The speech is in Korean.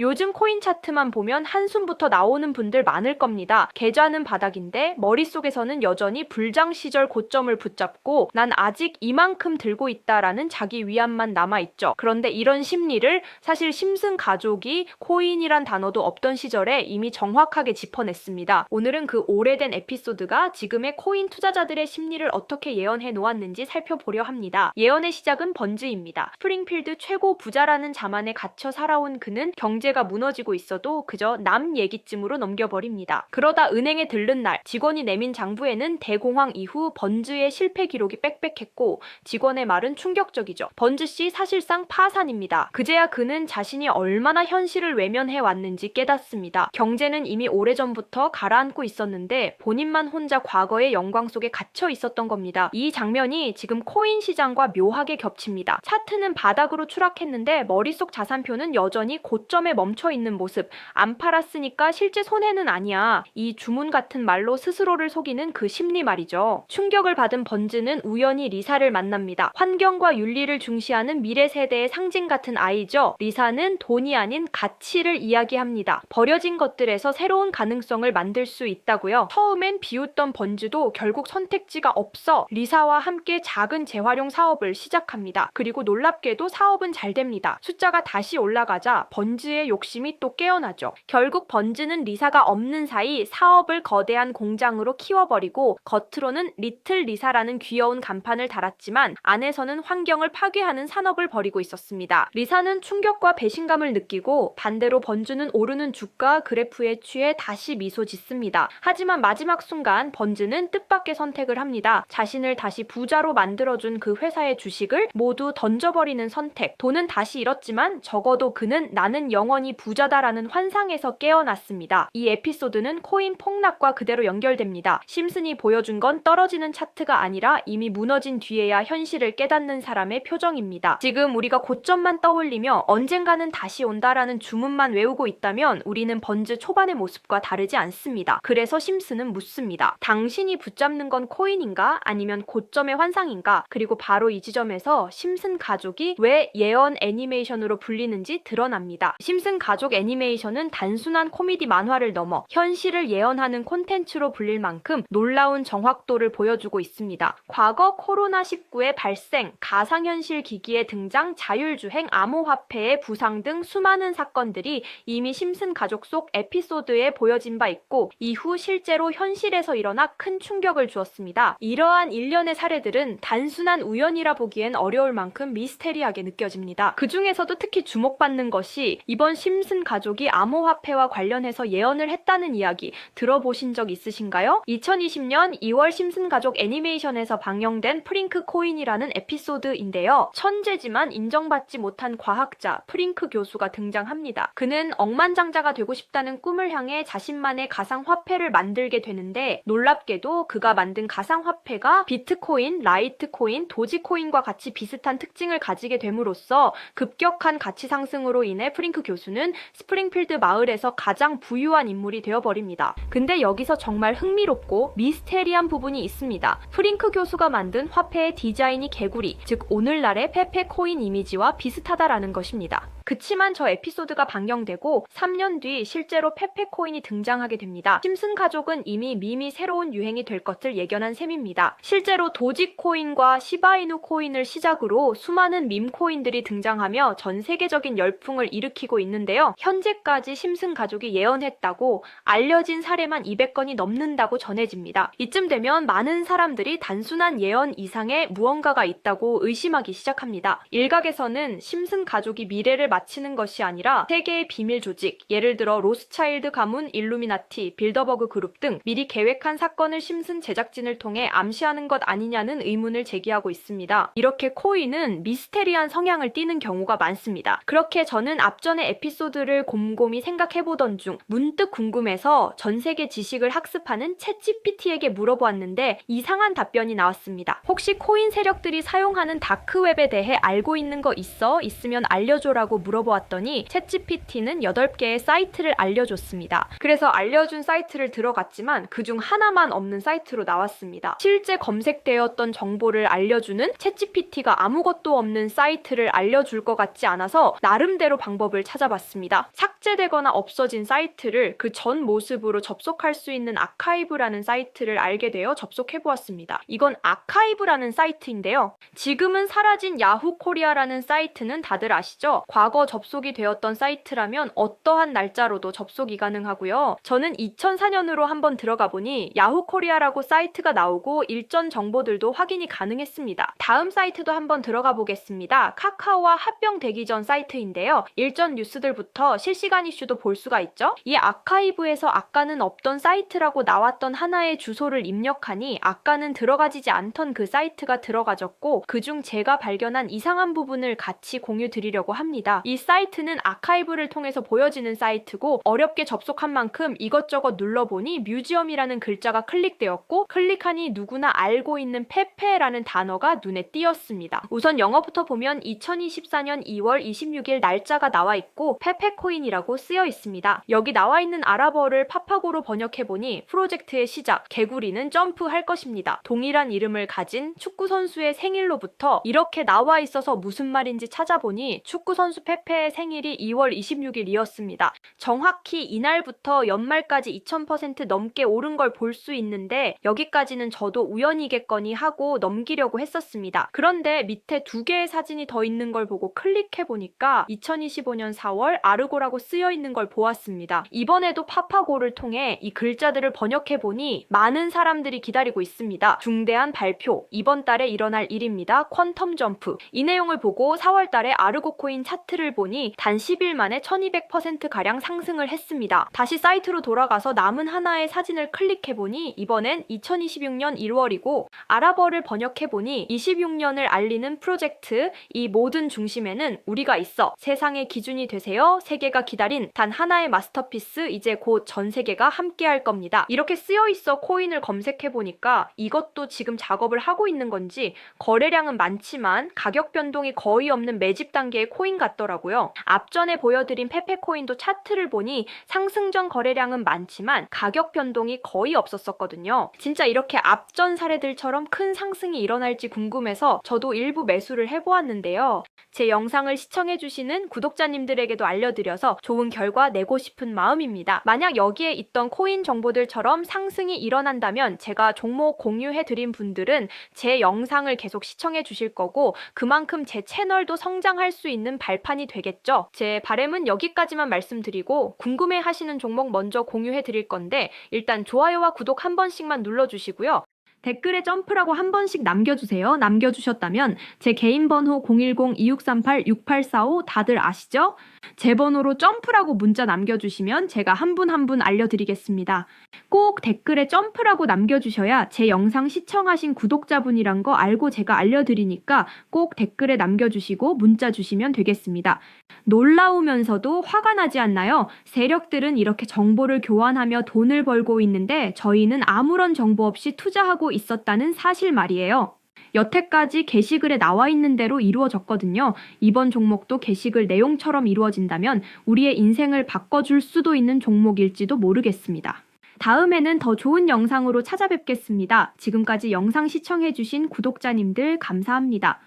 요즘 코인 차트만 보면 한숨부터 나오는 분들 많을 겁니다. 계좌는 바닥인데 머릿속에서는 여전히 불장 시절 고점을 붙잡고 난 아직 이만큼 들고 있다라는 자기 위안만 남아있죠. 그런데 이런 심리를 사실 심슨 가족이 코인이란 단어도 없던 시절에 이미 정확하게 짚어냈습니다. 오늘은 그 오래된 에피소드가 지금의 코인 투자자들의 심리를 어떻게 예언해 놓았는지 살펴보려 합니다. 예언의 시작은 번즈입니다. 스프링필드 최고 부자라는 자만에 갇혀 살아온 그는 경제가 무너지고 있어도 그저 남 얘기쯤으로 넘겨버립니다. 그러다 은행에 들른 날 직원이 내민 장부에는 대공황 이후 번즈의 실패 기록이 빽빽했고 직원의 말은 충격적이죠. 번즈씨 사실상 파산입니다. 그제야 그는 자신이 얼마나 현실을 외면해 왔는지 깨닫습니다. 경제는 이미 오래전부터 가라앉고 있었는데 본인만 혼자 과거의 영광 속에 갇혀 있었던 겁니다. 이 장면이 지금 코인 시장과 묘하게 겹칩니다. 차트는 바닥으로 추락했는데 머릿속 자산표는 여전히 고점에 멈춰 있는 모습. 안 팔았으니까 실제 손해는 아니야. 이 주문 같은 말로 스스로를 속이는 그 심리 말이죠. 충격을 받은 번즈는 우연히 리사를 만납니다. 환경과 윤리를 중시하는 미래 세대의 상징 같은 아이죠. 리사는 돈이 아닌 가치를 이야기합니다. 버려진 것들에서 새로운 가능성을 만들 수 있다고요. 처음엔 비웃던 번즈도 결국 선택지가 없어 리사와 함께 작은 재활용 사업을 시작합니다. 그리고 놀랍게도 사업은 잘 됩니다. 숫자가 다시 올라가자 번즈의 욕심이 또 깨어나죠. 결국 번즈는 리사가 없는 사이 사업을 거대한 공장으로 키워버리고 겉으로는 리틀 리사라는 귀여운 간판을 달았지만 안에서는 환경을 파괴하는 산업을 벌이고 있었습니다. 리사는 충격과 배신감을 느끼고 반대로 번즈는 오르는 주가 그래프에 취해 다시 미소 짓습니다. 하지만 마지막 순간 번즈는 뜻밖의 선택을 합니다. 자신을 다시 부자로 만들어준 그 회사의 주식을 모두 던져버리는 선택. 돈은 다시 잃었지만 적어도 그는 나는 영원히 부자다라는 환상에서 깨어났습니다. 이 에피소드는 코인 폭락과 그대로 연결됩니다. 심슨이 보여준 건 떨어지는 차트가 아니라 이미 무너진 뒤에야 현실을 깨닫는 사람의 표정입니다. 지금 우리가 고점만 떠올리며 언젠가는 다시 온다라는 주문만 외우고 있다면 우리는 번즈 초반의 모습과 다르지 않습니다. 그래서 심슨은 묻습니다. 당신이 붙잡는 건 코인인가? 아니면 고점의 환상인가? 그리고 바로 이 지점에서 심슨 가족이 왜 예언 애니메이션으로 불리는지 드러납니다. 심슨 가족 애니메이션은 단순한 코미디 만화를 넘어 현실을 예언하는 콘텐츠로 불릴 만큼 놀라운 정확도를 보여주고 있습니다. 과거 코로나19의 발생, 가상현실 기기의 등장, 자율주행, 암호화폐의 부상 등 수많은 사건들이 이미 심슨 가족 속 에피소드에 보여진 바 있고 이후 실제로 현실에서 일어나 큰 충격을 주었습니다. 이러한 일련의 사례들은 단순한 우연이라 보기엔 어려울 만큼 미스테리하게 느껴집니다. 그 중에서도 특히 주목받는 것이 이번 심슨 가족이 암호화폐와 관련해서 예언을 했다는 이야기 들어보신 적 있으신가요? 2020년 2월 심슨 가족 애니메이션에서 방영된 프링크 코인이라는 에피소드인데요. 천재지만 인정받지 못한 과학자 프링크 교수가 등장합니다. 그는 억만장자가 되고 싶다는 꿈을 향해 자신만의 가상화폐를 만들게 되는데 놀랍게도 그가 만든 가상화폐가 비트코인, 라이트코인, 도지코인과 같이 비슷한 특징을 가지게 됨으로써 급격한 가치 상승으로 인해 프링크 교수는 스프링필드 마을에서 가장 부유한 인물이 되어버립니다. 근데 여기서 정말 흥미롭고 미스테리한 부분이 있습니다. 프링크 교수가 만든 화폐의 디자인이 개구리, 즉 오늘날의 페페코인 이미지와 비슷하다라는 것입니다. 그치만 저 에피소드가 방영되고 3년 뒤 실제로 페페코인이 등장하게 됩니다. 심슨 가족은 이미 밈이 새로운 유행이 될 것을 예견한 셈입니다. 실제로 도지코인과 시바이누 코인을 시작으로 수많은 밈코인들이 등장하며 전 세계적인 열풍을 일으키고 있는데요. 현재까지 심슨 가족이 예언했다고 알려진 사례만 200건이 넘는다고 전해집니다. 이쯤 되면 많은 사람들이 단순한 예언 이상의 무언가가 있다고 의심하기 시작합니다. 일각에서는 심슨 가족이 미래를 마치는 것이 아니라 세계의 비밀 조직, 예를 들어 로스차일드 가문, 일루미나티, 빌더버그 그룹 등 미리 계획한 사건을 심슨 제작진을 통해 암시하는 것 아니냐는 의문을 제기하고 있습니다. 이렇게 코인은 미스테리한 성향을 띠는 경우가 많습니다. 그렇게 저는 앞전의 에피소드를 곰곰이 생각해보던 중 문득 궁금해서 전 세계 지식을 학습하는 챗GPT에게 물어보았는데 이상한 답변이 나왔습니다. 혹시 코인 세력들이 사용하는 다크웹에 대해 알고 있는 거 있어? 있으면 알려줘라고 물어보았더니 챗GPT는 8개의 사이트를 알려줬습니다. 그래서 알려준 사이트를 들어갔지만 그중 하나만 없는 사이트로 나왔습니다. 실제 검색되었던 정보를 알려주는 챗GPT가 아무것도 없는 사이트를 알려줄 것 같지 않아서 나름대로 방법을 찾아봤습니다. 삭제되거나 없어진 사이트를 그 전 모습으로 접속할 수 있는 아카이브라는 사이트를 알게 되어 접속해보았습니다. 이건 아카이브라는 사이트인데요. 지금은 사라진 야후 코리아라는 사이트는 다들 아시죠? 과거 접속이 되었던 사이트라면 어떠한 날짜로도 접속이 가능하고요. 저는 2004년으로 한번 들어가 보니 야후 코리아라고 사이트가 나오고 일전 정보들도 확인이 가능했습니다. 다음 사이트도 한번 들어가 보겠습니다. 카카오와 합병되기 전 사이트인데요. 일전 뉴스들부터 실시간 이슈도 볼 수가 있죠. 이 아카이브에서 아까는 없던 사이트라고 나왔던 하나의 주소를 입력하니 아까는 들어가지지 않던 그 사이트가 들어가졌고 그중 제가 발견한 이상한 부분을 같이 공유 드리려고 합니다. 이 사이트는 아카이브를 통해서 보여지는 사이트고 어렵게 접속한 만큼 이것저것 눌러보니 뮤지엄이라는 글자가 클릭되었고 클릭하니 누구나 알고 있는 페페라는 단어가 눈에 띄었습니다. 우선 영어부터 보면 2024년 2월 26일 날짜가 나와 있고 페페코인이라고 쓰여 있습니다. 여기 나와 있는 아랍어를 파파고로 번역해보니 프로젝트의 시작, 개구리는 점프할 것입니다. 동일한 이름을 가진 축구선수의 생일로부터 이렇게 나와 있어서 무슨 말인지 찾아보니 축구선수 페페의 생일이 2월 26일이었습니다. 정확히 이날부터 연말까지 2000% 넘게 오른 걸 볼 수 있는데 여기까지는 저도 우연이겠거니 하고 넘기려고 했었습니다. 그런데 밑에 2개의 사진이 더 있는 걸 보고 클릭해보니까 2025년 4월 아르고라고 쓰여 있는 걸 보았습니다. 이번에도 파파고를 통해 이 글자들을 번역해보니 많은 사람들이 기다리고 있습니다. 중대한 발표, 이번 달에 일어날 일입니다. 퀀텀 점프. 이 내용을 보고 4월 달에 아르고 코인 차트를 보니 단 10일 만에 1200%가량 상승을 했습니다. 다시 사이트로 돌아가서 남은 하나의 사진을 클릭해보니 이번엔 2026년 1월이고 아랍어를 번역해보니 26년을 알리는 프로젝트, 이 모든 중심에는 우리가 있어. 세상의 기준이 되세요. 세계가 기다린 단 하나의 마스터피스, 이제 곧 전 세계가 함께 할 겁니다. 이렇게 쓰여있어 코인을 검색해보니까 이것도 지금 작업을 하고 있는 건지 거래량은 많지만 가격 변동이 거의 없는 매집 단계의 코인 같더라고요. 앞전에 보여드린 페페코인도 차트를 보니 상승 전 거래량은 많지만 가격 변동이 거의 없었거든요. 진짜 이렇게 앞전 사례들처럼 큰 상승이 일어날지 궁금해서 저도 일부 매수를 해보았는데요. 제 영상을 시청해주시는 구독자님들에게도 알려드려서 좋은 결과 내고 싶은 마음입니다. 만약 여기에 있던 코인 정보들처럼 상승이 일어난다면 제가 종목 공유해드린 분들은 제 영상을 계속 시청해주실 거고 그만큼 제 채널도 성장할 수 있는 발판이 되겠죠. 제 바람은 여기까지만 말씀드리고 궁금해하시는 종목 먼저 공유해드릴 건데 일단 좋아요와 구독 한 번씩만 눌러주시고요. 댓글에 점프라고 한 번씩 남겨주세요. 남겨주셨다면 제 개인 번호 010-2638-6845 다들 아시죠? 제 번호로 점프라고 문자 남겨주시면 제가 한 분 한 분 알려드리겠습니다. 꼭 댓글에 점프라고 남겨주셔야 제 영상 시청하신 구독자분이란 거 알고 제가 알려드리니까 꼭 댓글에 남겨주시고 문자 주시면 되겠습니다. 놀라우면서도 화가 나지 않나요? 세력들은 이렇게 정보를 교환하며 돈을 벌고 있는데 저희는 아무런 정보 없이 투자하고 있었다는 사실 말이에요. 여태까지 게시글에 나와 있는 대로 이루어졌거든요. 이번 종목도 게시글 내용처럼 이루어진다면 우리의 인생을 바꿔줄 수도 있는 종목일지도 모르겠습니다. 다음에는 더 좋은 영상으로 찾아뵙겠습니다. 지금까지 영상 시청해주신 구독자님들 감사합니다.